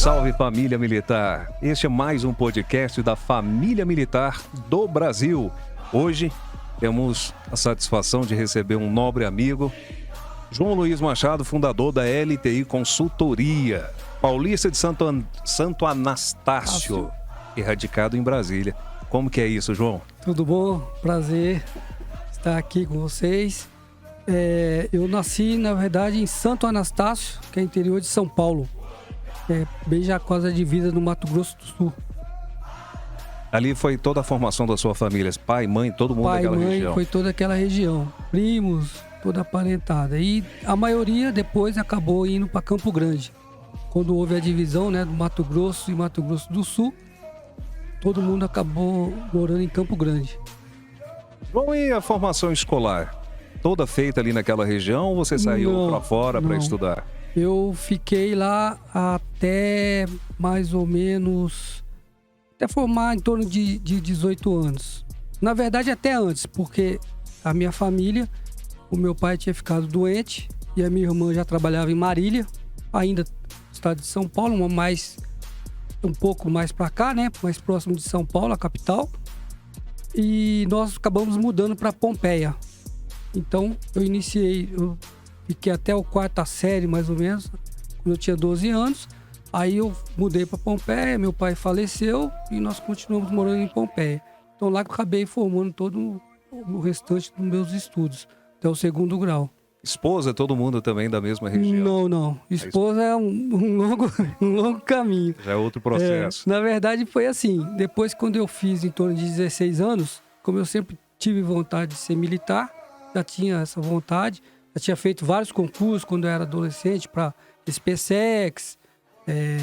salve família militar! Este é mais um podcast da Família Militar do Brasil. Hoje temos a satisfação de receber um nobre amigo, João Luiz Machado, fundador da LTI Consultoria, paulista de Santo Anastácio e radicado em Brasília. Como que é isso, João? Tudo bom? Prazer estar aqui com vocês. Eu nasci, na verdade, em Santo Anastácio, que é interior de São Paulo. Bem já quase a divisa no Mato Grosso do Sul. Ali foi toda a formação da sua família, pai, mãe, todo mundo daquela região? Foi toda aquela região, primos, toda a parentada. E a maioria depois acabou indo para Campo Grande. Quando houve a divisão, né, do Mato Grosso e Mato Grosso do Sul, todo mundo acabou morando em Campo Grande. Bom, e a formação escolar? Toda feita ali naquela região ou você saiu para fora para estudar? Eu fiquei lá até mais ou menos, até formar em torno de 18 anos. Na verdade, até antes, porque a minha família, o meu pai tinha ficado doente e a minha irmã já trabalhava em Marília, ainda no estado de São Paulo, um pouco mais para cá, né? Mais próximo de São Paulo, a capital. E nós acabamos mudando para Pompeia. Então, eu fiquei até a quarta série, mais ou menos, quando eu tinha 12 anos. Aí eu mudei para Pompeia, meu pai faleceu e nós continuamos morando em Pompeia. Então lá que eu acabei formando todo o restante dos meus estudos, até o 2º grau. Esposa, todo mundo também da mesma região? Não. Esposa é um longo caminho. Já é outro processo. Na verdade foi assim, depois quando eu fiz em torno de 16 anos, como eu sempre tive vontade de ser militar, já tinha essa vontade, já tinha feito vários concursos quando eu era adolescente para SPSEX,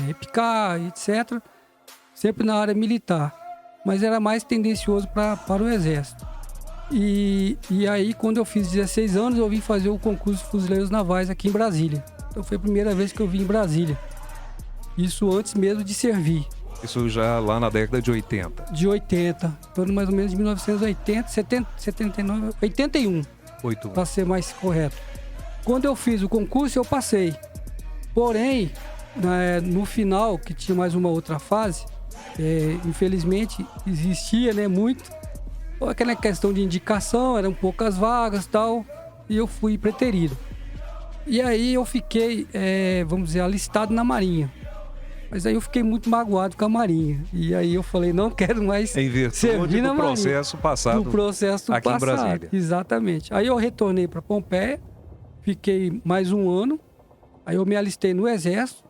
EPICAR, etc. Sempre na área militar, mas era mais tendencioso para o Exército. E aí, quando eu fiz 16 anos, eu vim fazer o concurso de fuzileiros navais aqui em Brasília. Então foi a primeira vez que eu vim em Brasília. Isso antes mesmo de servir. Isso já lá na década de 80? De 80, então mais ou menos de 1980, 70, 79, 81. Para ser mais correto. Quando eu fiz o concurso, eu passei. Porém, no final, que tinha mais uma outra fase, infelizmente existia, né, muito aquela questão de indicação, eram poucas vagas e tal, e eu fui preterido. E aí eu fiquei, vamos dizer, alistado na Marinha. Mas aí eu fiquei muito magoado com a Marinha. E aí eu falei, não quero mais servir na Marinha. Processo passado. Do processo aqui passado. Em Brasília. Exatamente. Aí eu retornei para Pompeia, fiquei mais um ano. Aí eu me alistei no Exército.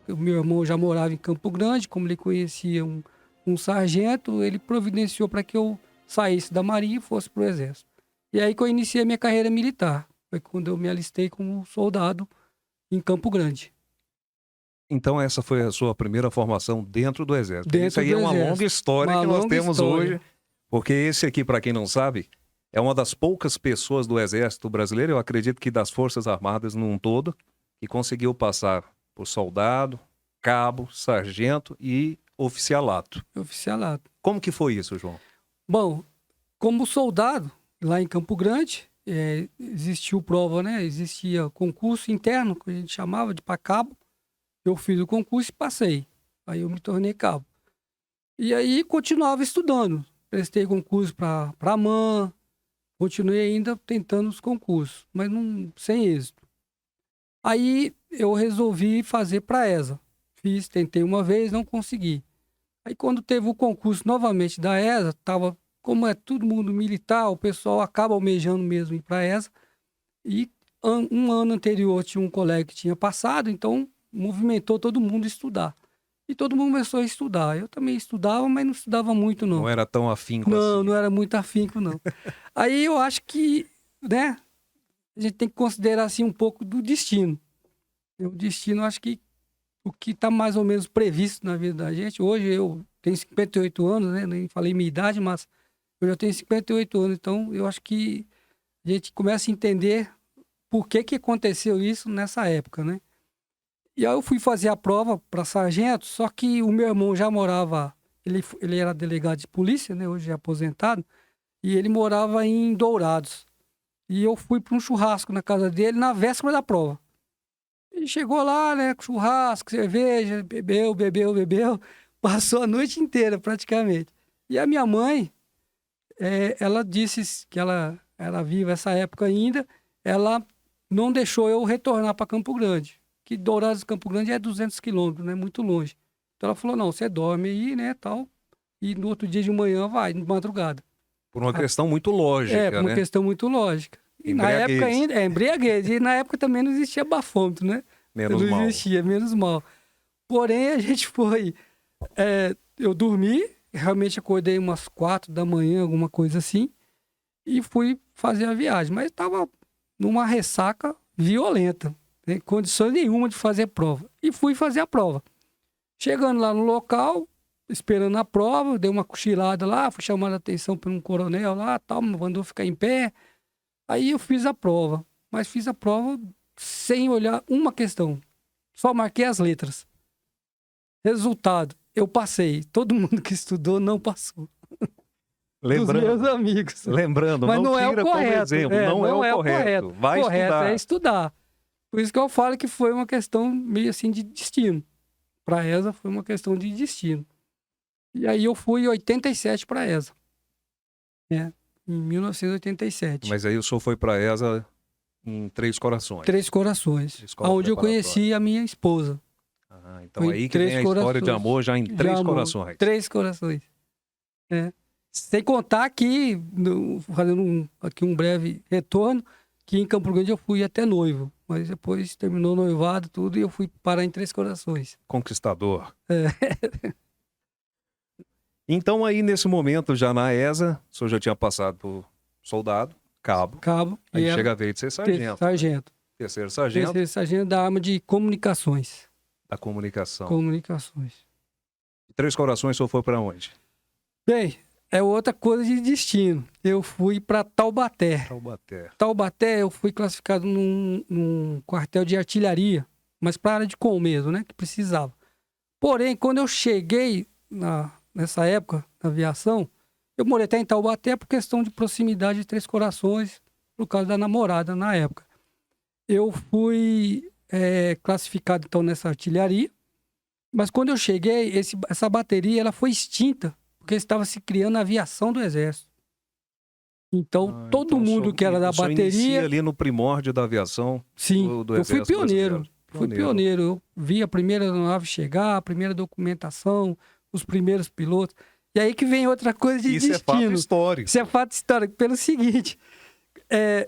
O meu irmão já morava em Campo Grande, como ele conhecia um sargento, ele providenciou para que eu saísse da Marinha e fosse para o Exército. E aí que eu iniciei a minha carreira militar. Foi quando eu me alistei como soldado em Campo Grande. Então essa foi a sua primeira formação dentro do Exército. Isso aí é uma longa história que nós temos hoje, porque esse aqui, para quem não sabe, é uma das poucas pessoas do Exército brasileiro, eu acredito que das Forças Armadas num todo, que conseguiu passar por soldado, cabo, sargento e oficialato. Oficialato. Como que foi isso, João? Bom, como soldado, lá em Campo Grande, existiu prova, né? Existia concurso interno, que a gente chamava de para cabo. Eu fiz o concurso e passei. Aí eu me tornei cabo. E aí continuava estudando. Prestei concurso para a AMAN. Continuei ainda tentando os concursos, mas sem êxito. Aí eu resolvi fazer para a ESA. Tentei uma vez, não consegui. Aí quando teve o concurso novamente da ESA, como é todo mundo militar, o pessoal acaba almejando mesmo ir para a ESA. E um ano anterior tinha um colega que tinha passado, então movimentou todo mundo a estudar. E todo mundo começou a estudar. Eu também estudava, mas não estudava muito, não. Não era tão afinco assim. Não era muito afinco, não. Aí eu acho que, né, a gente tem que considerar, assim, um pouco do destino. O destino, acho que o que está mais ou menos previsto na vida da gente. Hoje eu tenho 58 anos, né, nem falei minha idade, mas eu já tenho 58 anos. Então, eu acho que a gente começa a entender por que aconteceu isso nessa época, né? E aí eu fui fazer a prova para sargento, só que o meu irmão já morava, ele era delegado de polícia, né, hoje é aposentado, e ele morava em Dourados. E eu fui para um churrasco na casa dele na véspera da prova. E chegou lá, né, com churrasco, cerveja, bebeu, passou a noite inteira praticamente. E a minha mãe, ela disse que ela era viva essa época ainda, ela não deixou eu retornar para Campo Grande, que Dourados e Campo Grande é 200 quilômetros, né, muito longe. Então ela falou, não, você dorme aí, né, tal, e no outro dia de manhã vai, de madrugada. Por uma questão muito lógica, Por uma né? questão muito lógica. E na Embriaguez. época ainda, embriaguez, e na época também não existia bafômetro, né? Menos não mal. existia, menos mal. Porém, a gente foi, eu dormi, realmente acordei umas 4 da manhã, alguma coisa assim, e fui fazer a viagem. Mas estava numa ressaca violenta, sem condições nenhuma de fazer prova. E fui fazer a prova. Chegando lá no local, esperando a prova, dei uma cochilada lá, fui chamado a atenção por um coronel lá, tal, me mandou ficar em pé. Aí eu fiz a prova, mas fiz a prova sem olhar uma questão. Só marquei as letras. Resultado, eu passei. Todo mundo que estudou não passou. Dos meus amigos. Lembrando, mas não é tira o correto, como exemplo, não é o correto. Vai correto estudar. é estudar. Por isso que eu falo que foi uma questão meio assim de destino. Para a ESA foi uma questão de destino. E aí eu fui em 87 para a ESA. Em 1987. Mas aí o senhor foi para a ESA em Três Corações. Três Corações. Escola Onde eu preparatória. conheci a minha esposa. Então Foi aí que Três vem a história de Corações. amor já em Três amor. Corações. Três Corações. Sem contar que, fazendo aqui um breve retorno, que em Campo Grande eu fui até noivo. Mas depois terminou o noivado, tudo, e eu fui parar em Três Corações. Conquistador. Então aí nesse momento já na ESA, o senhor já tinha passado por soldado, cabo. Aí chega a vez de ser sargento. Sargento. Terceiro sargento. Terceiro sargento da arma de comunicações. Da comunicação. Comunicações. Três Corações, o senhor foi para onde? Bem, é outra coisa de destino. Eu fui para Taubaté. Taubaté eu fui classificado num quartel de artilharia, mas para a área de com mesmo, né? Que precisava. Porém, quando eu cheguei nessa época da aviação, eu morei até em Taubaté por questão de proximidade de Três Corações, por causa da namorada na época. Eu fui classificado então nessa artilharia, mas quando eu cheguei, essa bateria ela foi extinta, porque estava se criando a aviação do Exército. Então, todo mundo que era da bateria... inicia ali no primórdio da aviação. Sim, do eu fui Exército pioneiro. Brasileiro. Fui pioneiro. Eu vi a primeira nave chegar, a primeira documentação, os primeiros pilotos. E aí que vem outra coisa de destino. Isso é fato histórico. Isso é fato histórico. Pelo seguinte,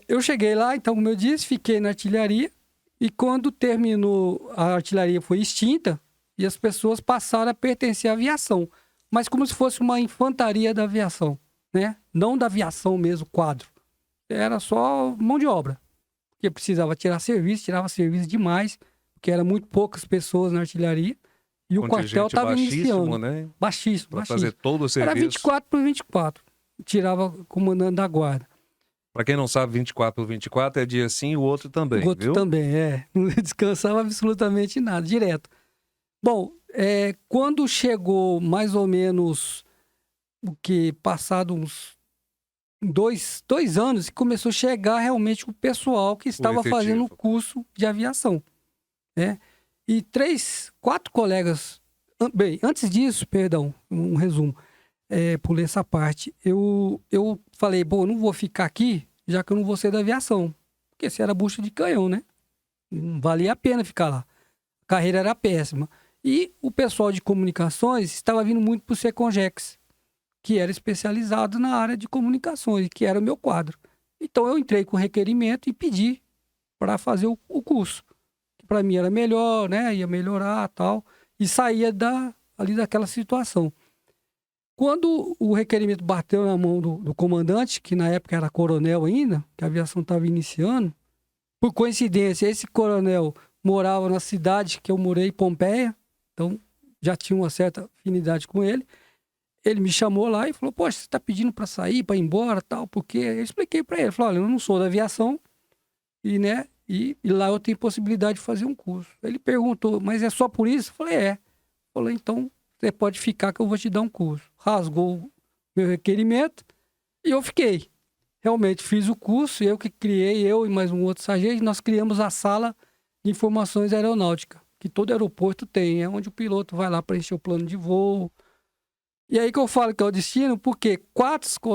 eu cheguei lá, então, como eu disse, fiquei na artilharia. E quando terminou, a artilharia foi extinta e as pessoas passaram a pertencer à aviação. Mas como se fosse uma infantaria da aviação, né? Não da aviação mesmo, quadro. Era só mão de obra. Porque precisava tirar serviço, tirava serviço demais, porque eram muito poucas pessoas na artilharia. E o quartel estava iniciando. Né? Baixíssimo, para fazer todo o serviço. Era 24 por 24. Tirava comandante da guarda. Para quem não sabe, 24 por 24 é dia sim e o outro também, O outro viu? também, Não descansava absolutamente nada, direto. Bom, quando chegou mais ou menos passado uns 2 anos, começou a chegar realmente o pessoal que estava fazendo o curso de aviação, né? E 4 colegas... Bem, antes disso, perdão, um resumo, pulei essa parte. Eu falei, bom, eu não vou ficar aqui, já que eu não vou ser da aviação. Porque se era bucha de canhão, né? Não valia a pena ficar lá. A carreira era péssima. E o pessoal de comunicações estava vindo muito para o Secongex, que era especializado na área de comunicações, que era o meu quadro. Então eu entrei com requerimento e pedi para fazer o curso. Que para mim era melhor, né? Ia melhorar e tal. E saía ali daquela situação. Quando o requerimento bateu na mão do comandante, que na época era coronel ainda, que a aviação estava iniciando, por coincidência, esse coronel morava na cidade que eu morei, Pompeia, então já tinha uma certa afinidade com ele. Ele me chamou lá e falou, poxa, você está pedindo para sair, para ir embora, tal, porque... Eu expliquei para ele, falei, olha, eu não sou da aviação e lá eu tenho possibilidade de fazer um curso. Ele perguntou, mas é só por isso? Eu falei, é. Falei, então você pode ficar que eu vou te dar um curso. Rasgou o meu requerimento e eu fiquei. Realmente fiz o curso, eu que criei, eu e mais um outro sargento, nós criamos a sala de informações aeronáuticas, que todo aeroporto tem, é onde o piloto vai lá preencher o plano de voo. E aí que eu falo que é o destino, porque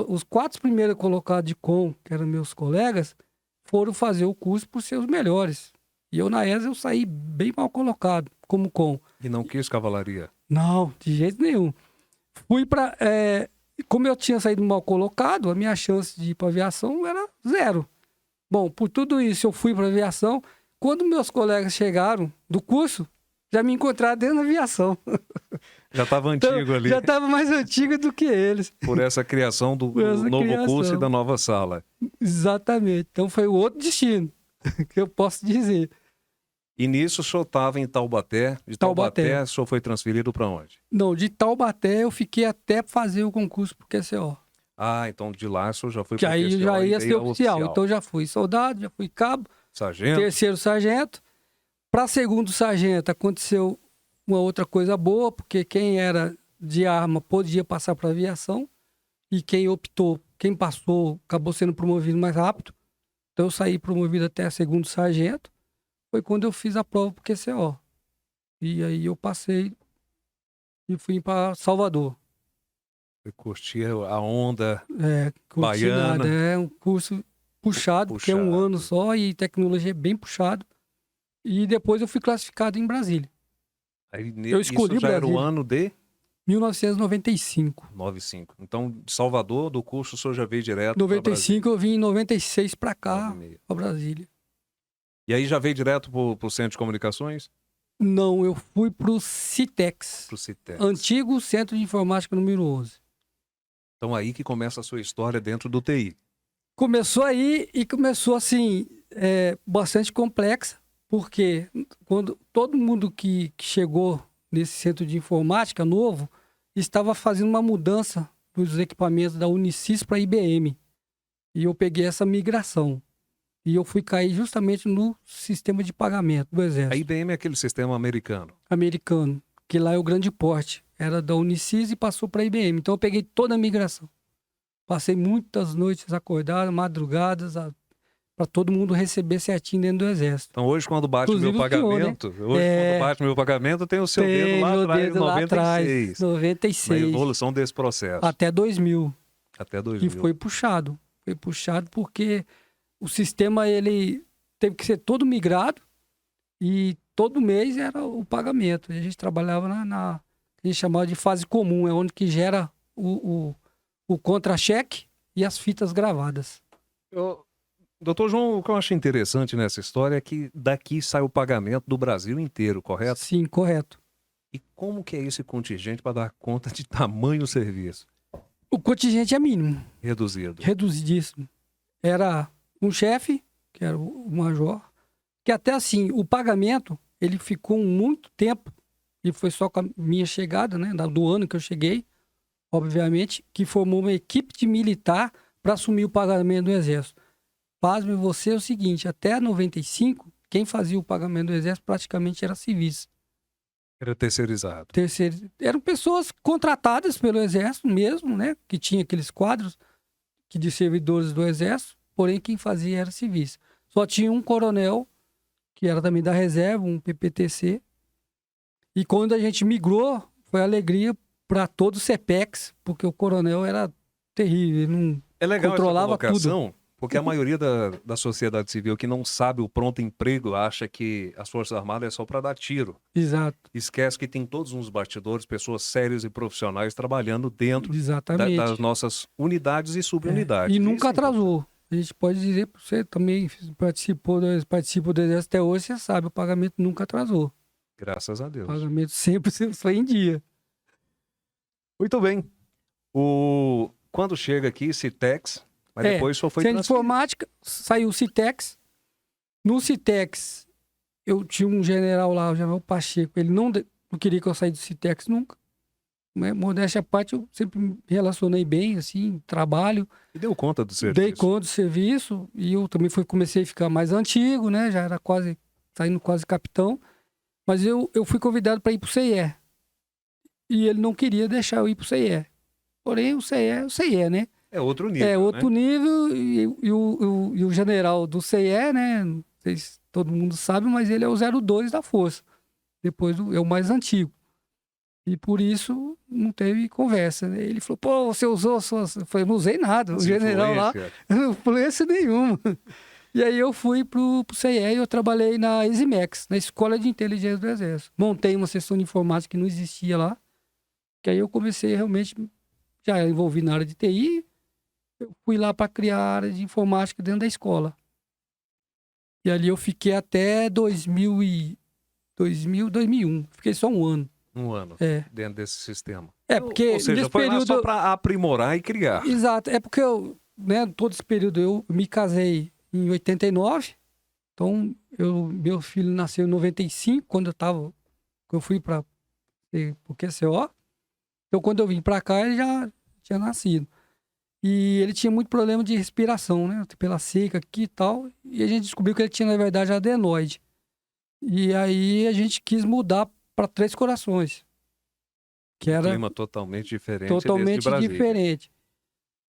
os 4 primeiros colocados de com, que eram meus colegas, foram fazer o curso por ser os melhores. E eu, na ESA, eu saí bem mal colocado, como com. E não quis cavalaria? Não, de jeito nenhum. Fui para... como eu tinha saído mal colocado, a minha chance de ir para aviação era 0. Bom, por tudo isso, eu fui para aviação. Quando meus colegas chegaram do curso, já me encontraram dentro da aviação. Já estava antigo ali. Já estava mais antigo do que eles. Por essa criação do novo curso e da nova sala. Exatamente. Então foi o outro destino que eu posso dizer. E nisso o senhor estava em Taubaté. De Taubaté, o senhor foi transferido para onde? Não, de Taubaté eu fiquei até fazer o concurso pro QCO. Ah, então de lá o senhor já foi para o QCO. Que aí já ia ser oficial. Então já fui soldado, já fui cabo. Sargento. 3º sargento. Para 2º sargento aconteceu uma outra coisa boa, porque quem era de arma podia passar para aviação e quem passou, acabou sendo promovido mais rápido. Então eu saí promovido até 2º sargento. Foi quando eu fiz a prova pro QCO. E aí eu passei e fui para Salvador. Foi curtir a onda baiana. Nada. É um curso puxado, porque é um ano só e tecnologia é bem puxado. E depois eu fui classificado em Brasília. Aí, eu escolhi isso já Brasília. Era o ano de? 1995. 95. Então, de Salvador, do curso, o senhor já veio direto 95 eu vim em 96 para cá, para Brasília. E aí já veio direto para o Centro de Comunicações? Não, eu fui para o CITEX. Pro CITEX. Antigo Centro de Informática número 11. Então aí que começa a sua história dentro do TI. Começou aí e começou assim, bastante complexa, porque quando todo mundo que chegou nesse centro de informática novo estava fazendo uma mudança dos equipamentos da Unisys para a IBM. E eu peguei essa migração. E eu fui cair justamente no sistema de pagamento do Exército. A IBM é aquele sistema americano? Americano, que lá é o grande porte. Era da Unisys e passou para a IBM. Então eu peguei toda a migração. Passei muitas noites acordado, madrugadas, para todo mundo receber certinho dentro do Exército. Então hoje quando bate meu pagamento, quando bate meu pagamento tem o seu dedo lá atrás, dedo 96. 96. Na evolução desse processo. Até 2000. Até 2000. E foi puxado. Foi puxado porque o sistema ele teve que ser todo migrado e todo mês era o pagamento. E a gente trabalhava na que a gente chamava de fase comum, é onde que gera o contra-cheque e as fitas gravadas. Doutor João, o que eu acho interessante nessa história é que daqui sai o pagamento do Brasil inteiro, correto? Sim, correto. E como que é esse contingente para dar conta de tamanho serviço? O contingente é mínimo. Reduzido. Reduzidíssimo. Era um chefe, que era o major, que até assim, o pagamento, ele ficou muito tempo, e foi só com a minha chegada, né, do ano que eu cheguei, obviamente, que formou uma equipe de militar para assumir o pagamento do Exército. Pasme você o seguinte, até 95, quem fazia o pagamento do Exército praticamente era civis. Era terceirizado. Eram pessoas contratadas pelo Exército mesmo, né? Que tinha aqueles quadros de servidores do Exército, porém quem fazia era civis. Só tinha um coronel, que era também da reserva, um PPTC. E quando a gente migrou, foi alegria para todo o CEPEX, porque o coronel era terrível, ele não controlava tudo. Porque a maioria da sociedade civil que não sabe o pronto emprego acha que as Forças Armadas é só para dar tiro. Exato. Esquece que tem todos uns bastidores, pessoas sérias e profissionais trabalhando dentro das nossas unidades e subunidades. E nunca atrasou. A gente pode dizer para você também, participa do Exército até hoje, você sabe, o pagamento nunca atrasou. Graças a Deus. O pagamento sempre foi em dia. Muito bem. Quando chega aqui, CITEX... Mas depois só foi Centro de Informática, saiu o CITEX. No CITEX, eu tinha um general lá, o general Pacheco. Ele não queria que eu saísse do CITEX nunca. Modéstia à parte, eu sempre me relacionei bem, assim, trabalho. E deu conta do serviço? Dei conta do serviço. E eu também comecei a ficar mais antigo, né? Já era saindo quase capitão. Mas eu fui convidado para ir para o CIE. E ele não queria deixar eu ir para o CIE. Porém, o CIE, né? É outro nível, nível, e o general do CIE, né, todo mundo sabe, mas ele é o 02 da Força. Depois é o mais antigo. E por isso não teve conversa, né? Ele falou, pô, você usou suas... Eu falei, não usei nada. O general lá, não influência nenhuma. E aí eu fui pro CIE e eu trabalhei na Eximex, na Escola de Inteligência do Exército. Montei uma seção de informática que não existia lá. Que aí eu comecei realmente, já envolvi na área de TI, eu fui lá para criar a área de informática dentro da escola. E ali eu fiquei até 2001. Fiquei só um ano. Um ano dentro desse sistema. Porque ou seja, nesse foi período... lá só para aprimorar e criar. Exato. É porque eu, né, todo esse período eu me casei em 89. Então, meu filho nasceu em 95, quando eu fui para o QCO. Então, quando eu vim para cá, ele já tinha nascido. E ele tinha muito problema de respiração, né? Pela seca aqui e tal. E a gente descobriu que ele tinha, na verdade, adenoide. E aí a gente quis mudar para Três Corações. Que era clima totalmente diferente totalmente desse de Brasília. diferente.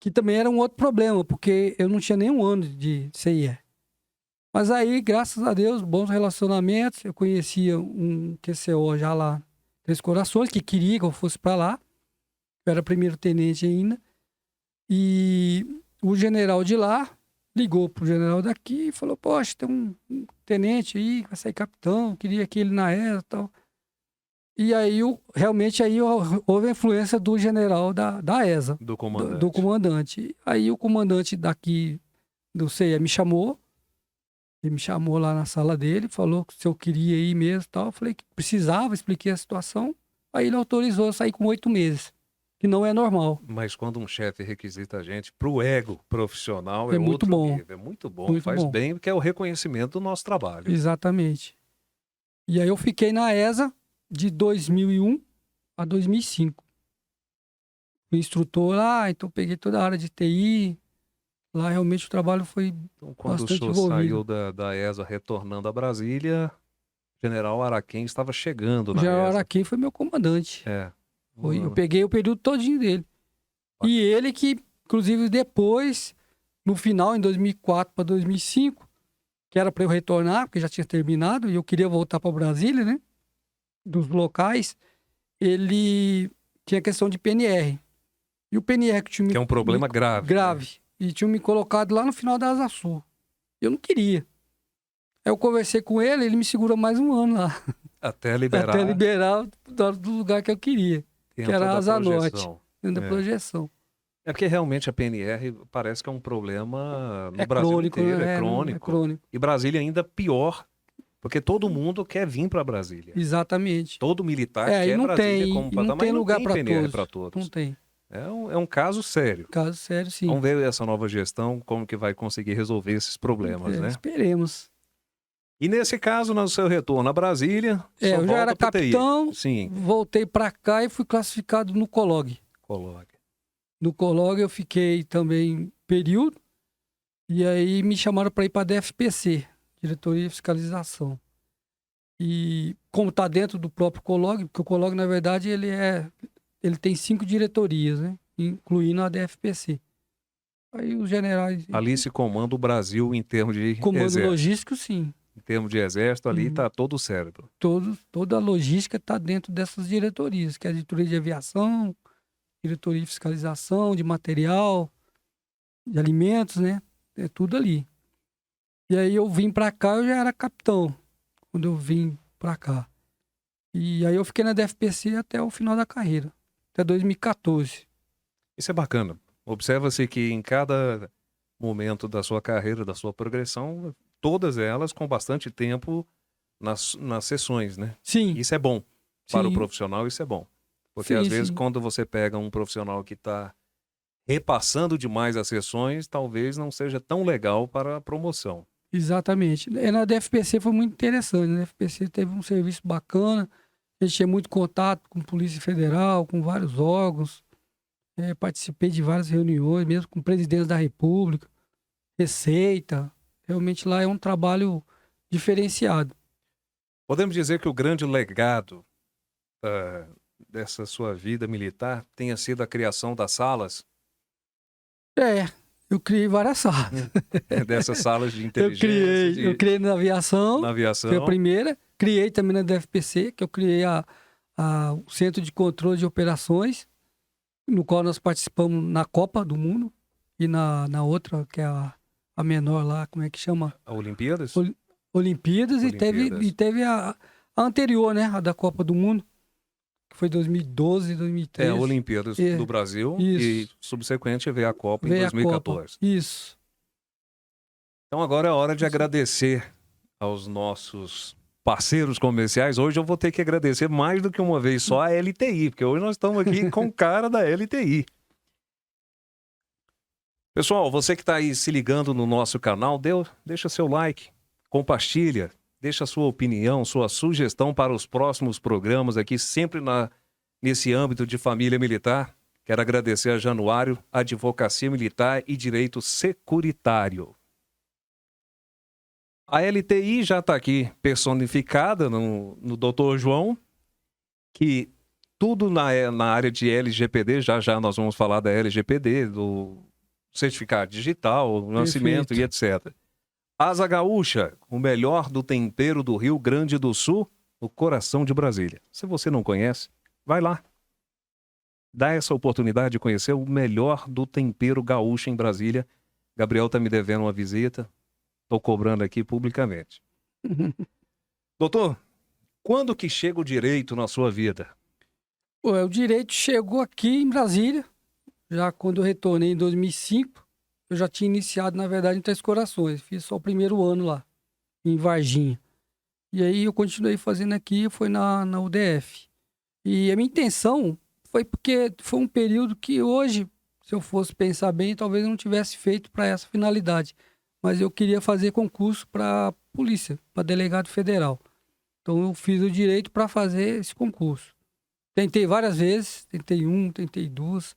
Que também era um outro problema, porque eu não tinha nenhum ano de CIE. Mas aí, graças a Deus, bons relacionamentos. Eu conhecia um QCO já lá, Três Corações, que queria que eu fosse para lá. Eu era primeiro tenente ainda. E o general de lá ligou pro general daqui e falou, poxa, tem um tenente aí que vai sair capitão, queria que ele na ESA e tal. E aí, realmente, aí houve a influência do general da ESA. Do comandante. Do comandante. Aí o comandante daqui do CIE me chamou. Ele me chamou lá na sala dele, falou que se eu queria ir mesmo e tal. Eu falei que precisava, expliquei a situação. Aí ele autorizou eu sair com 8 meses, que não é normal. Mas quando um chefe requisita a gente pro ego profissional, É muito outro bom. nível. É muito bom, Muito faz bom. bem, porque é o reconhecimento do nosso trabalho. Exatamente. E aí eu fiquei na ESA de 2001 a 2005. Fui instrutor lá, então peguei toda a área de TI. Lá realmente o trabalho foi Então, quando o bastante senhor envolvido. saiu da ESA retornando a Brasília, General Araquém estava chegando O na general ESA. Araquém foi meu comandante. Eu Hum, peguei o período todinho dele. E ele que, inclusive, depois, no final, em 2004 para 2005, que era para eu retornar, porque já tinha terminado, e eu queria voltar para Brasília, né? Dos locais, ele tinha questão de PNR. E o PNR que tinha que é um problema grave. grave. Né? E tinha me colocado lá no final da Asa Sul. Eu não queria. Aí eu conversei com ele, ele me segurou mais um ano lá. Até liberar. Até liberar do lugar que eu queria. Que era a Asa Norte. Dentro da projeção. É porque realmente a PNR parece que é um problema no É Brasil crônico, inteiro, né? é crônico. É crônico. E Brasília ainda pior, porque todo mundo quer vir para Brasília. Exatamente. Todo militar quer não Brasília tem, como não tem lugar para PNR todos. para todos. Não tem. É um caso sério. Caso sério, sim. Vamos ver essa nova gestão, como que vai conseguir resolver esses problemas, né? Esperemos. E nesse caso, no seu retorno a Brasília, eu já era capitão, sim. Voltei para cá e fui classificado no COLOG. No COLOG eu fiquei também período, e aí me chamaram para ir para a DFPC, Diretoria de Fiscalização. E como está dentro do próprio COLOG, porque o COLOG, na verdade, ele tem 5 diretorias, né? Incluindo a DFPC. Aí os generais... Ali se comanda o Brasil em termos de comando exército. Logístico, sim. Em termos de exército, ali está todo o cérebro. Toda a logística está dentro dessas diretorias, que é a diretoria de aviação, diretoria de fiscalização, de material, de alimentos, né? É tudo ali. E aí eu vim para cá, eu já era capitão, quando eu vim para cá. E aí eu fiquei na DFPC até o final da carreira, até 2014. Isso é bacana. Observa-se que em cada momento da sua carreira, da sua progressão, todas elas com bastante tempo nas sessões, né? Sim. Isso é bom. Para o profissional, isso é bom. Porque às vezes quando você pega um profissional que está repassando demais as sessões, talvez não seja tão legal para a promoção. Exatamente. Na DFPC foi muito interessante. Na DFPC teve um serviço bacana. A gente tinha muito contato com a Polícia Federal, com vários órgãos. Participei de várias reuniões, mesmo com presidentes da República, Receita. Realmente lá é um trabalho diferenciado. Podemos dizer que o grande legado dessa sua vida militar tenha sido a criação das salas? Eu criei várias salas. Dessas salas de inteligência. Eu criei na aviação. Na aviação. Foi a primeira. Criei também na DFPC, que eu criei o Centro de Controle de Operações, no qual nós participamos na Copa do Mundo e na outra, que é a menor lá, como é que chama? A Olimpíadas? Olimpíadas. E teve a anterior, né? A da Copa do Mundo, que foi 2012, 2013. A Olimpíadas do Brasil. Isso. E subsequente veio a Copa em 2014. Isso. Então agora é hora de agradecer aos nossos parceiros comerciais. Hoje eu vou ter que agradecer mais do que uma vez só a LTI, porque hoje nós estamos aqui com o cara da LTI. Pessoal, você que está aí se ligando no nosso canal, deixa seu like, compartilha, deixa sua opinião, sua sugestão para os próximos programas aqui, sempre nesse âmbito de família militar. Quero agradecer a Januário, Advocacia Militar e Direito Securitário. A LTI já está aqui personificada no Dr. João, que tudo na área de LGPD, já nós vamos falar da LGPD, do certificado digital, nascimento e etc. Asa Gaúcha, o melhor do tempero do Rio Grande do Sul, no coração de Brasília. Se você não conhece, vai lá. Dá essa oportunidade de conhecer o melhor do tempero gaúcho em Brasília. Gabriel está me devendo uma visita. Estou cobrando aqui publicamente. Doutor, quando que chega o direito na sua vida? O direito chegou aqui em Brasília. Já quando eu retornei em 2005, eu já tinha iniciado, na verdade, em Três Corações. Fiz só o primeiro ano lá, em Varginha. E aí eu continuei fazendo aqui, foi na UDF. E a minha intenção foi porque foi um período que hoje, se eu fosse pensar bem, talvez eu não tivesse feito para essa finalidade. Mas eu queria fazer concurso para polícia, para delegado federal. Então eu fiz o direito para fazer esse concurso. Tentei várias vezes, tentei duas,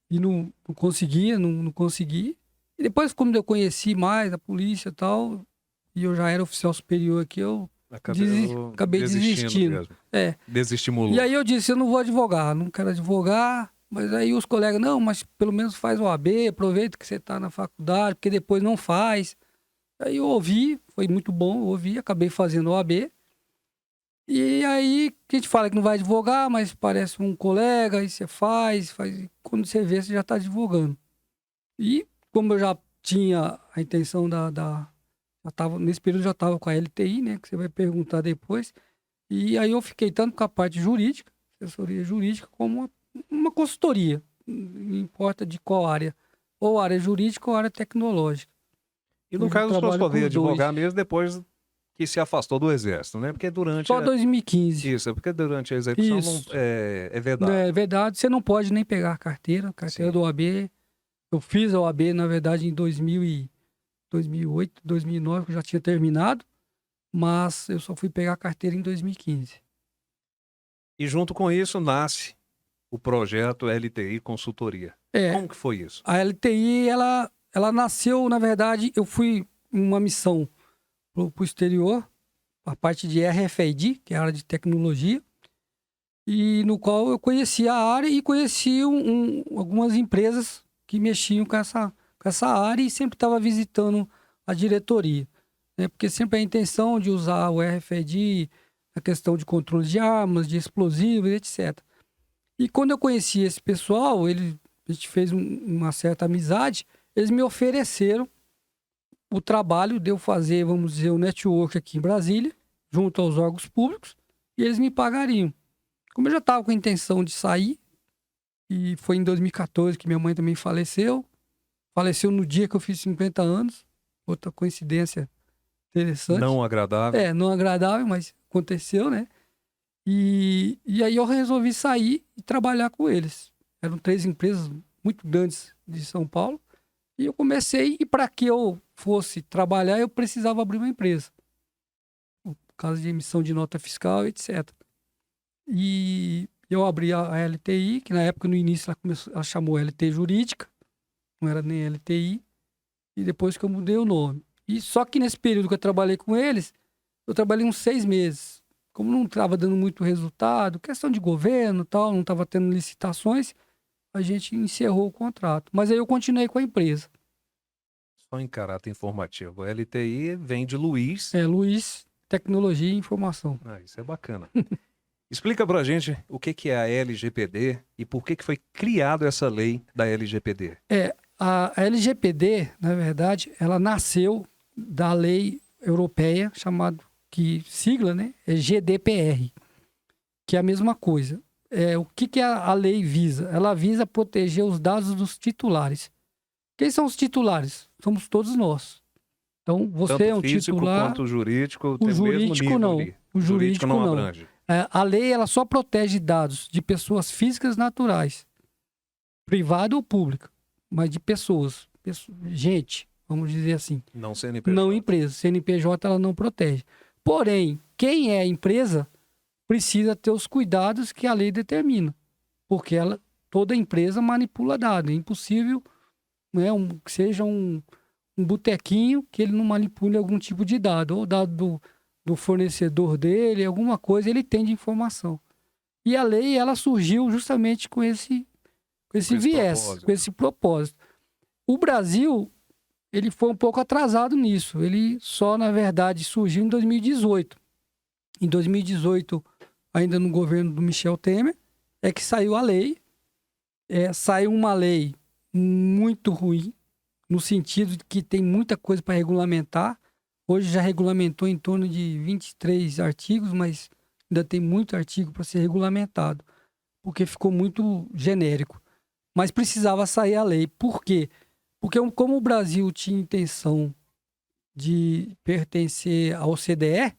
e não conseguia, não consegui. E depois, como eu conheci mais a polícia e tal, e eu já era oficial superior aqui, eu acabei desistindo. Desestimulou. E aí eu disse, eu não vou advogar, não quero advogar. Mas aí os colegas, não, mas pelo menos faz o OAB, aproveita que você está na faculdade, porque depois não faz. Aí eu ouvi, foi muito bom, eu ouvi, acabei fazendo o OAB. E aí a gente fala que não vai advogar, mas parece um colega, aí você faz, quando você vê, você já está advogando. E como eu já tinha a intenção nesse período já estava com a LTI, né, que você vai perguntar depois. E aí eu fiquei tanto com a parte jurídica, assessoria jurídica, como uma consultoria, não importa de qual área, ou área jurídica ou área tecnológica. E no caso, o senhor só veio advogar mesmo depois que se afastou do Exército, né? Porque durante... Só 2015. Isso, porque durante a execução é vedado. É verdade, você não pode nem pegar a carteira do OAB. Eu fiz a OAB, na verdade, em 2008, 2009, que eu já tinha terminado, mas eu só fui pegar a carteira em 2015. E junto com isso nasce o projeto LTI Consultoria. Como que foi isso? A LTI, ela nasceu, na verdade, eu fui em uma missão para o exterior, a parte de RFID, que é a área de tecnologia, e no qual eu conheci a área e conheci algumas empresas que mexiam com essa área e sempre estava visitando a diretoria, né? Porque sempre a intenção de usar o RFID, a questão de controle de armas, de explosivos, etc. E quando eu conheci esse pessoal, a gente fez uma certa amizade, eles me ofereceram o trabalho de eu fazer, vamos dizer, o network aqui em Brasília, junto aos órgãos públicos, e eles me pagariam. Como eu já estava com a intenção de sair, e foi em 2014 que minha mãe também faleceu no dia que eu fiz 50 anos, outra coincidência interessante. Não agradável. Não agradável, mas aconteceu, né? E aí eu resolvi sair e trabalhar com eles. Eram 3 empresas muito grandes de São Paulo. E eu comecei, e para que eu fosse trabalhar, eu precisava abrir uma empresa. Por causa de emissão de nota fiscal, etc. E eu abri a LTI, que na época, no início, ela chamou LT Jurídica, não era nem LTI, e depois que eu mudei o nome. E só que nesse período que eu trabalhei com eles, eu trabalhei uns 6 meses. Como não estava dando muito resultado, questão de governo e tal, não estava tendo licitações, a gente encerrou o contrato. Mas aí eu continuei com a empresa. Só em caráter informativo. LTI vem de Luiz. Luiz, Tecnologia e Informação. Isso é bacana. Explica pra gente o que é a LGPD e por que foi criada essa lei da LGPD. A LGPD, na verdade, ela nasceu da lei europeia, que sigla, né, é GDPR, que é a mesma coisa. O que a lei visa? Ela visa proteger os dados dos titulares. Quem são os titulares? Somos todos nós. Então, você Tanto é um físico titular... quanto jurídico, O jurídico não. O jurídico não não. abrange. A lei ela só protege dados de pessoas físicas naturais, privada ou pública, mas de pessoas, gente, vamos dizer assim. Não CNPJ. Não empresa. CNPJ ela não protege. Porém, quem é empresa precisa ter os cuidados que a lei determina, porque toda empresa manipula dados. É impossível, né, que seja um botequinho que ele não manipule algum tipo de dado, ou dado do fornecedor dele, alguma coisa ele tem de informação. E a lei, ela surgiu justamente com esse viés, com esse propósito. O Brasil, ele foi um pouco atrasado nisso. Ele só, na verdade, surgiu em 2018. Em 2018, ainda no governo do Michel Temer, é que saiu a lei. Saiu uma lei muito ruim, no sentido de que tem muita coisa para regulamentar. Hoje já regulamentou em torno de 23 artigos, mas ainda tem muito artigo para ser regulamentado, porque ficou muito genérico. Mas precisava sair a lei. Por quê? Porque como o Brasil tinha intenção de pertencer ao OCDE,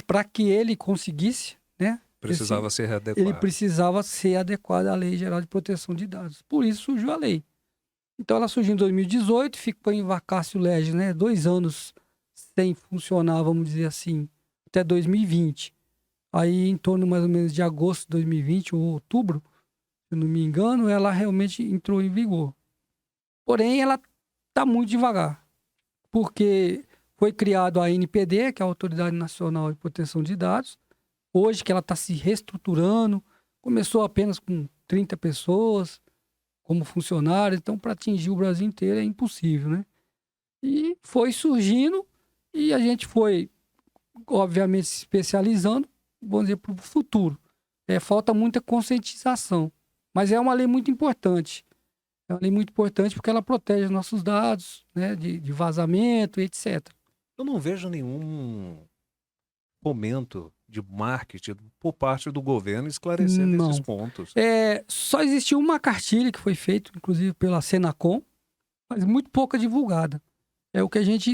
para que ele conseguisse, né? Precisava ser adequado. Ele precisava ser adequado à Lei Geral de Proteção de Dados. Por isso surgiu a lei. Então ela surgiu em 2018, ficou em vacácio legis, né? 2 anos sem funcionar, vamos dizer assim, até 2020. Aí, em torno mais ou menos de agosto de 2020, ou outubro, se eu não me engano, ela realmente entrou em vigor. Porém, ela está muito devagar, porque foi criado a ANPD, que é a Autoridade Nacional de Proteção de Dados. Hoje que ela está se reestruturando, começou apenas com 30 pessoas como funcionários, então para atingir o Brasil inteiro é impossível, né? E foi surgindo e a gente foi, obviamente, se especializando, vamos dizer, para o futuro. Falta muita conscientização, mas é uma lei muito importante. É uma lei muito importante porque ela protege nossos dados, né, de vazamento, etc. Eu não vejo nenhum fomento de marketing por parte do governo esclarecendo esses pontos. Só existiu uma cartilha que foi feita, inclusive pela Senacom, mas muito pouca divulgada. É o que a gente,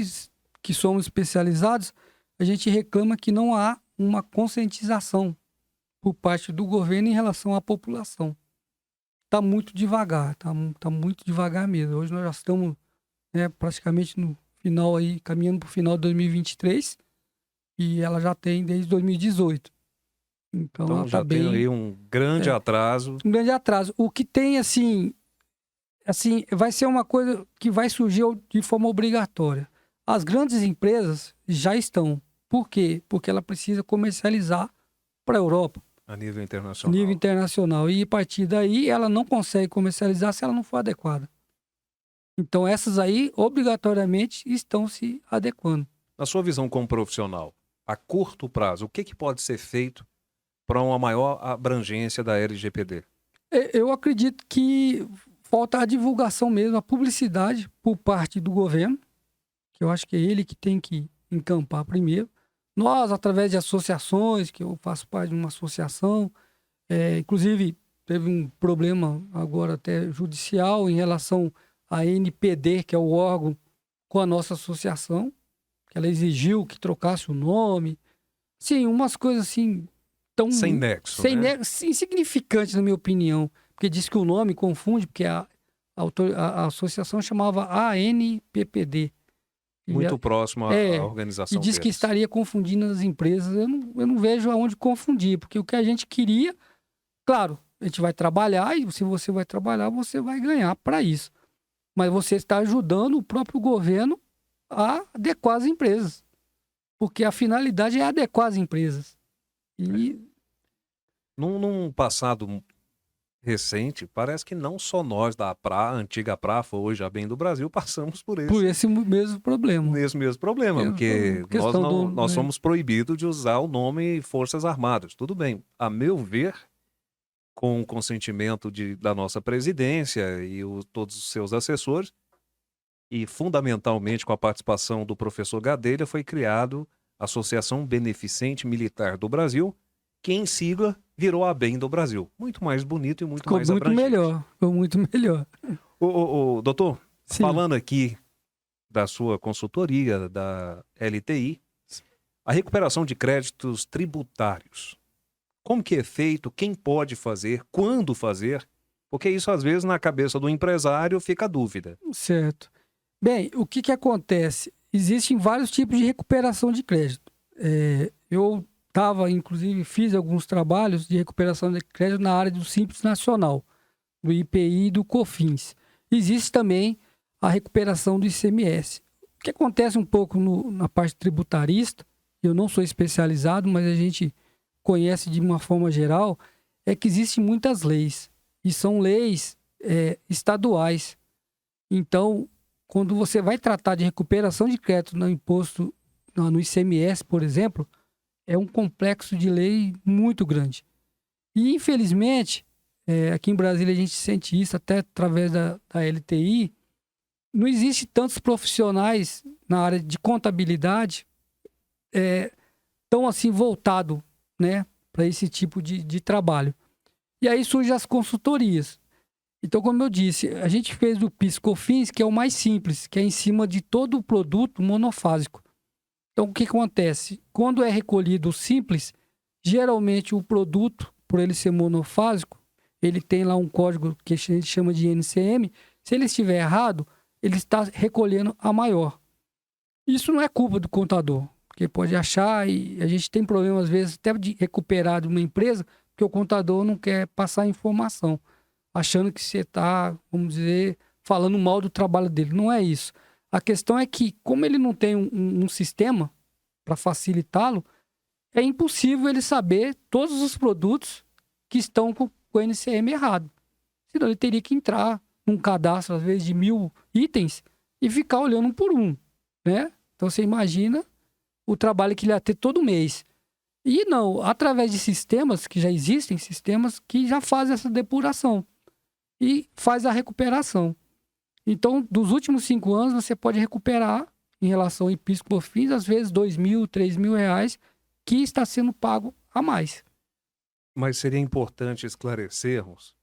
que somos especializados, a gente reclama que não há uma conscientização por parte do governo em relação à população. Está muito devagar, tá muito devagar mesmo. Hoje nós já estamos, né, praticamente no final aí, caminhando para o final de 2023, e ela já tem desde 2018. Então ela já tá tem bem, aí um grande atraso. Um grande atraso. O que tem, assim, vai ser uma coisa que vai surgir de forma obrigatória. As grandes empresas já estão. Por quê? Porque ela precisa comercializar para a Europa. A nível internacional. Nível internacional. E a partir daí, ela não consegue comercializar se ela não for adequada. Então, essas aí, obrigatoriamente, estão se adequando. Na sua visão como profissional, a curto prazo, o que pode ser feito para uma maior abrangência da LGPD? Eu acredito que falta a divulgação mesmo, a publicidade por parte do governo, que eu acho que é ele que tem que encampar primeiro. Nós, através de associações, que eu faço parte de uma associação, inclusive teve um problema agora até judicial em relação à NPD, que é o órgão, com a nossa associação, que ela exigiu que trocasse o nome. Sim, umas coisas assim tão... Sem nexo, sem né? nexo, insignificantes, na minha opinião, porque diz que o nome confunde, porque a associação chamava ANPPD. Muito próximo à organização e diz que estaria confundindo as empresas. Eu não vejo aonde confundir, porque o que a gente queria, claro, a gente vai trabalhar e se você vai trabalhar, você vai ganhar para isso. Mas você está ajudando o próprio governo a adequar as empresas, porque a finalidade é adequar as empresas. E num passado recente, parece que não só nós da antiga Prafa, hoje a Bem do Brasil, passamos por Por esse mesmo problema. esse mesmo problema, Mesmo porque problema. nós Né? somos proibidos de usar o nome Forças Armadas. Tudo bem, a meu ver, com o consentimento da nossa presidência e todos os seus assessores, e fundamentalmente com a participação do professor Gadelha, foi criado a Associação Beneficente Militar do Brasil, que em sigla virou a Bem do Brasil. Muito mais bonito e muito mais abrangente. Ficou muito melhor. Doutor, Sim. falando aqui da sua consultoria, da LTI, a recuperação de créditos tributários. Como que é feito? Quem pode fazer? Quando fazer? Porque isso, às vezes, na cabeça do empresário fica a dúvida. Certo. Bem, o que acontece? Existem vários tipos de recuperação de crédito. Eu inclusive, fiz alguns trabalhos de recuperação de crédito na área do Simples Nacional, do IPI e do COFINS. Existe também a recuperação do ICMS. O que acontece um pouco na parte tributarista, eu não sou especializado, mas a gente conhece de uma forma geral, é que existem muitas leis, e são leis estaduais. Então, quando você vai tratar de recuperação de crédito no imposto, no ICMS, por exemplo, é um complexo de lei muito grande. E, infelizmente, aqui em Brasília a gente sente isso até através da LTI, não existe tantos profissionais na área de contabilidade tão assim voltado, né, para esse tipo de trabalho. E aí surgem as consultorias. Então, como eu disse, a gente fez o PIS/COFINS, que é o mais simples, que é em cima de todo o produto monofásico. Então, o que acontece? Quando é recolhido o simples, geralmente o produto, por ele ser monofásico, ele tem lá um código que a gente chama de NCM. Se ele estiver errado, ele está recolhendo a maior. Isso não é culpa do contador, porque pode achar, e a gente tem problema às vezes até de recuperar de uma empresa, porque o contador não quer passar a informação, achando que você está, vamos dizer, falando mal do trabalho dele. Não é isso. A questão é que, como ele não tem um sistema para facilitá-lo, é impossível ele saber todos os produtos que estão com o NCM errado. Senão ele teria que entrar num cadastro, às vezes, de 1000 itens e ficar olhando um por um, né? Então, você imagina o trabalho que ele ia ter todo mês. E não, através de sistemas que já existem, sistemas que já fazem essa depuração e faz a recuperação. Então, dos últimos 5 anos, você pode recuperar, em relação ao PIS/COFINS, às vezes R$2.000, R$3.000, que está sendo pago a mais. Mas seria importante esclarecermos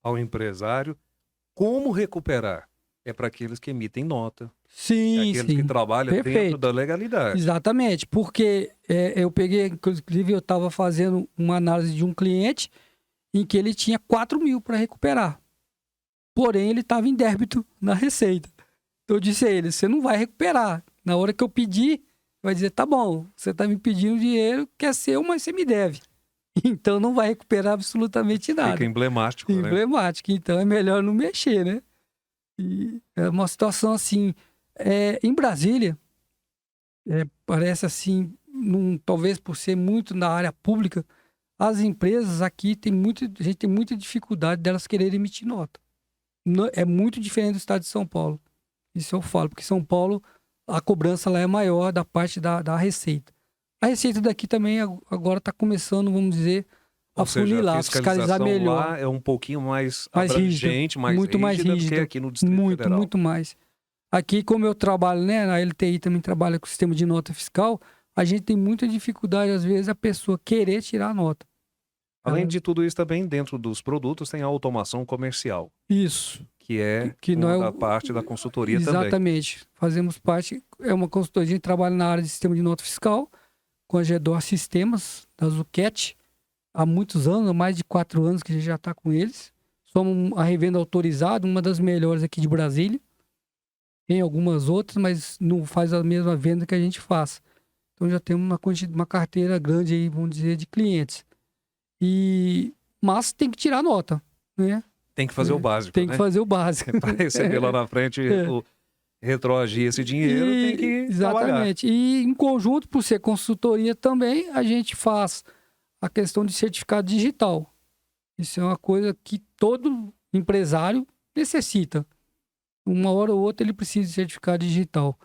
ao empresário como recuperar. É para aqueles que emitem nota. Sim, aqueles que trabalham dentro da legalidade. Exatamente, porque eu peguei, inclusive eu estava fazendo uma análise de um cliente em que ele tinha 4.000 para recuperar. Porém, ele estava em débito na Receita. Então, eu disse a ele, você não vai recuperar. Na hora que eu pedir, vai dizer, tá bom, você está me pedindo dinheiro, que é seu, mas você me deve. Então, não vai recuperar absolutamente nada. Fica emblemático, emblemático. Né? Então, é melhor não mexer, né? E é uma situação assim... em Brasília, parece assim, talvez por ser muito na área pública, as empresas aqui, a gente tem muita dificuldade delas quererem emitir nota. É muito diferente do estado de São Paulo. Isso eu falo, porque São Paulo, a cobrança lá é maior da parte da Receita. A Receita daqui também agora está começando, vamos dizer, a funilar, fiscalizar melhor. Lá é um pouquinho mais abrangente, muito mais rígida do que aqui no Distrito Federal. Muito mais. Aqui, como eu trabalho, né, na LTI também trabalha com o sistema de nota fiscal, a gente tem muita dificuldade, às vezes, a pessoa querer tirar a nota. Além de tudo isso, também dentro dos produtos tem a automação comercial. Isso. Que não é parte da consultoria também. Exatamente. Fazemos parte, é uma consultoria, a gente trabalha na área de sistema de nota fiscal, com a GEDOR Sistemas, da Zucchetti, há muitos anos, há mais de 4 anos que a gente já está com eles. Somos a revenda autorizada, uma das melhores aqui de Brasília. Tem algumas outras, mas não faz a mesma venda que a gente faz. Então já temos uma carteira grande aí, vamos dizer, de clientes. Mas tem que tirar nota, né? Tem que fazer o básico, Tem que fazer o básico. Para receber lá na frente, retroagir esse dinheiro, tem que exatamente. trabalhar. E em conjunto, por ser consultoria também, a gente faz a questão de certificado digital. Isso é uma coisa que todo empresário necessita. Uma hora ou outra ele precisa de certificado digital.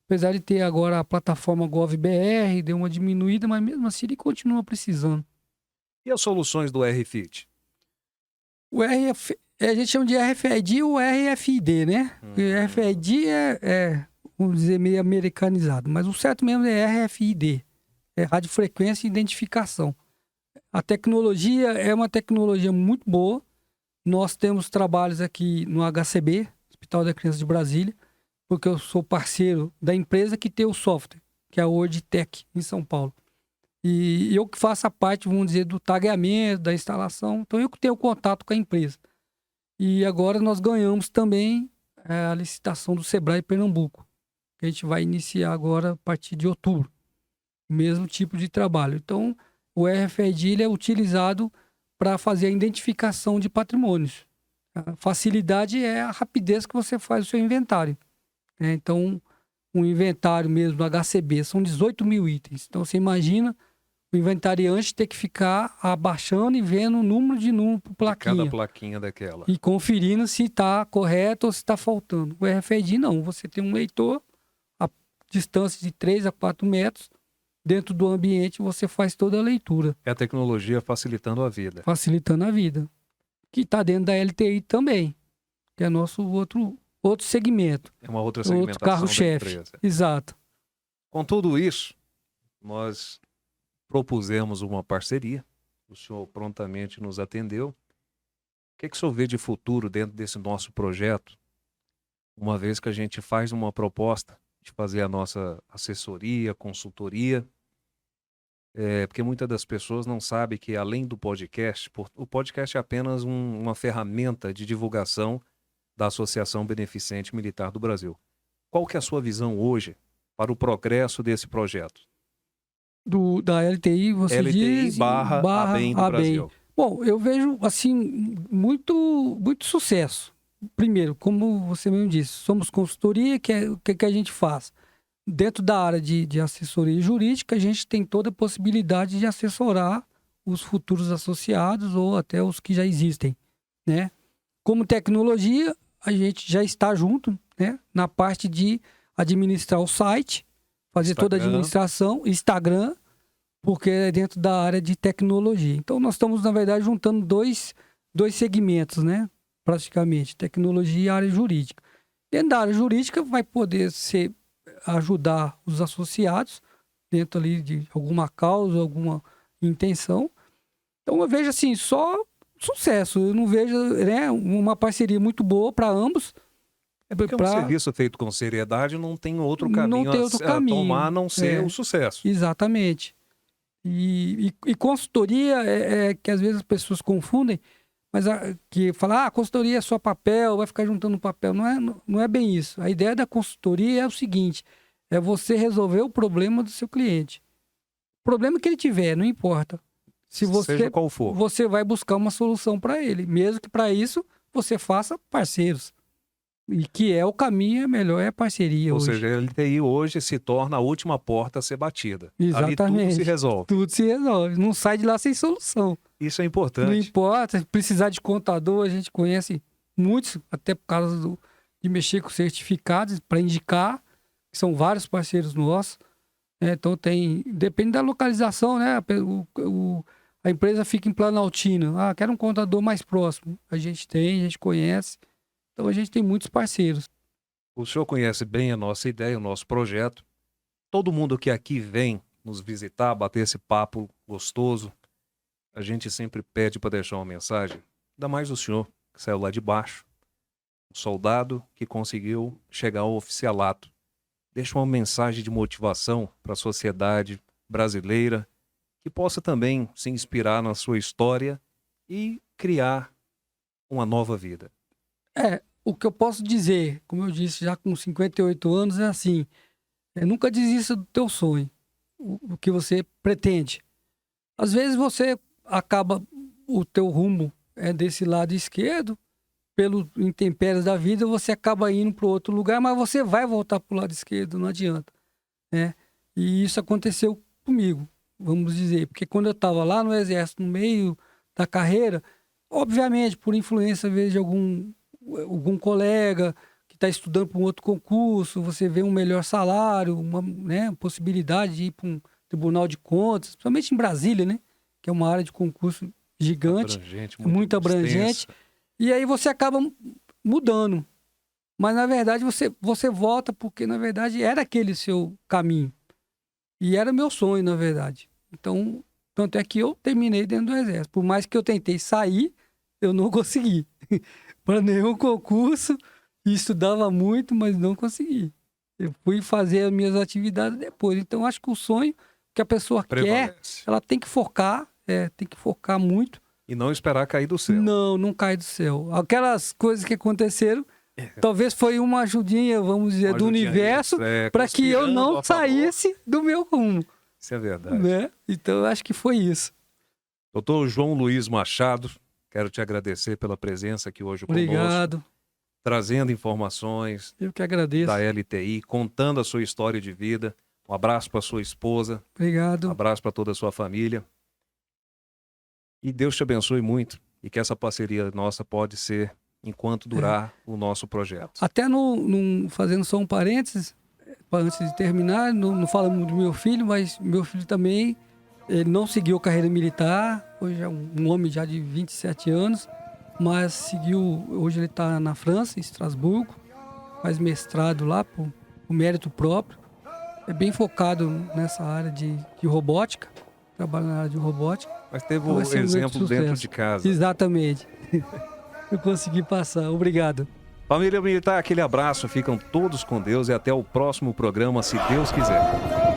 Apesar de ter agora a plataforma GovBR, deu uma diminuída, mas mesmo assim ele continua precisando. E as soluções do RFID? O a gente chama de RFID ou RFID, né? Porque RFID vamos dizer, meio americanizado, mas o certo mesmo é RFID, é radiofrequência e identificação. A tecnologia é uma tecnologia muito boa. Nós temos trabalhos aqui no HCB, Hospital da Criança de Brasília, porque eu sou parceiro da empresa que tem o software, que é a WordTech, em São Paulo. E eu que faço a parte, vamos dizer, do tagueamento, da instalação. Então, eu que tenho contato com a empresa. E agora nós ganhamos também a licitação do Sebrae Pernambuco, que a gente vai iniciar agora a partir de outubro. O mesmo tipo de trabalho. Então, o RFID ele é utilizado para fazer a identificação de patrimônios. A facilidade é a rapidez que você faz o seu inventário. Então, um inventário mesmo do HCB são 18 mil itens. Então, você imagina o inventariante ter que ficar abaixando e vendo o número por plaquinha. Cada plaquinha daquela. E conferindo se está correto ou se está faltando. O RFID não. Você tem um leitor a distância de 3 a 4 metros. Dentro do ambiente você faz toda a leitura. É a tecnologia facilitando a vida. Facilitando a vida. Que está dentro da LTI também. Que é nosso outro segmento. É uma outra segmentação outro carro-chefe. da empresa. Exato. Com tudo isso, nós propusemos uma parceria. O senhor prontamente nos atendeu. O que o senhor vê de futuro dentro desse nosso projeto? Uma vez que a gente faz uma proposta de fazer a nossa assessoria, consultoria, porque muitas das pessoas não sabem que além do podcast, o podcast é apenas uma ferramenta de divulgação da Associação Beneficente Militar do Brasil. Qual que é a sua visão hoje para o progresso desse projeto? Da LTI, você LTI diz... barra ABEM do Brasil. Bom, eu vejo, assim, muito sucesso. Primeiro, como você mesmo disse, somos consultoria, que a gente faz? Dentro da área de assessoria jurídica, a gente tem toda a possibilidade de assessorar os futuros associados ou até os que já existem, né? Como tecnologia, a gente já está junto, né? Na parte de administrar o site, fazer toda a administração, Instagram, porque é dentro da área de tecnologia. Então, nós estamos, na verdade, juntando dois segmentos, né? Praticamente, tecnologia e área jurídica. Dentro da área jurídica, vai poder ajudar os associados, dentro ali de alguma causa, alguma intenção. Então, eu vejo, assim, só sucesso. Eu não vejo, né, uma parceria muito boa para ambos. Porque um serviço feito com seriedade não tem outro caminho a tomar, a não ser o sucesso. Exatamente. E consultoria é que às vezes as pessoas confundem, mas que falam, consultoria é só papel, vai ficar juntando papel. Não é bem isso. A ideia da consultoria é o seguinte, é você resolver o problema do seu cliente. O problema que ele tiver, não importa. Seja qual for. Você vai buscar uma solução para ele, mesmo que para isso você faça parceiros. E que é o caminho, melhor é a parceria hoje. Ou seja, a LTI hoje se torna a última porta a ser batida. Exatamente. Ali tudo se resolve. Tudo se resolve. Não sai de lá sem solução. Isso é importante. Não importa, precisar de contador, a gente conhece muitos, até por causa de mexer com certificados, para indicar, que são vários parceiros nossos. Então depende da localização, né? A empresa fica em Planaltina. Quero um contador mais próximo. A gente conhece. Então, a gente tem muitos parceiros. O senhor conhece bem a nossa ideia, o nosso projeto. Todo mundo que aqui vem nos visitar, bater esse papo gostoso, a gente sempre pede para deixar uma mensagem. Ainda mais o senhor, que saiu lá de baixo. Um soldado que conseguiu chegar ao oficialato. Deixa uma mensagem de motivação para a sociedade brasileira, que possa também se inspirar na sua história e criar uma nova vida. O que eu posso dizer, como eu disse, já com 58 anos, é assim, nunca desista do teu sonho, o que você pretende. Às vezes você acaba, o teu rumo é desse lado esquerdo, pelo intempéries da vida, você acaba indo para outro lugar, mas você vai voltar para o lado esquerdo, não adianta, né? E isso aconteceu comigo, vamos dizer, porque quando eu estava lá no exército, no meio da carreira, obviamente, por influência, às vezes, de algum colega que está estudando para um outro concurso, você vê um melhor salário, uma, né, possibilidade de ir para um tribunal de contas, principalmente em Brasília, né? Que é uma área de concurso gigante, Abrangente, muito abrangente. extensa. E aí você acaba mudando. Mas, na verdade, você volta porque, na verdade, era aquele seu caminho. E era meu sonho, na verdade. Então, tanto é que eu terminei dentro do Exército. Por mais que eu tentei sair, eu não consegui. Para nenhum concurso, e estudava muito, mas não consegui. Eu fui fazer as minhas atividades depois. Então, acho que o sonho que a pessoa quer, Prevalece. ela tem que focar, tem que focar muito. E não esperar cair do céu. Não cai do céu. Aquelas coisas que aconteceram, talvez foi uma ajudinha, vamos dizer, Uma do ajudinha universo, para que eu conspirando não a favor. saísse do meu rumo. Isso é verdade. Né? Então, eu acho que foi isso. Doutor João Luiz Machado, quero te agradecer pela presença aqui hoje conosco, Obrigado. trazendo informações Eu que agradeço. da LTI, contando a sua história de vida. Um abraço para sua esposa, um Obrigado. abraço para toda a sua família. E Deus te abençoe muito e que essa parceria nossa pode ser enquanto durar o nosso projeto. Até fazendo só um parênteses, antes de terminar, não falamos do meu filho, mas meu filho também, ele não seguiu carreira militar, hoje é um homem já de 27 anos, mas seguiu, hoje ele está na França, em Estrasburgo, faz mestrado lá por mérito próprio, é bem focado nessa área de robótica, trabalha na área de robótica. Mas teve Então um vai ser um grande exemplo dentro sucesso. de casa. Exatamente. Eu consegui passar. Obrigado. Família Militar, aquele abraço. Ficam todos com Deus e até o próximo programa, se Deus quiser.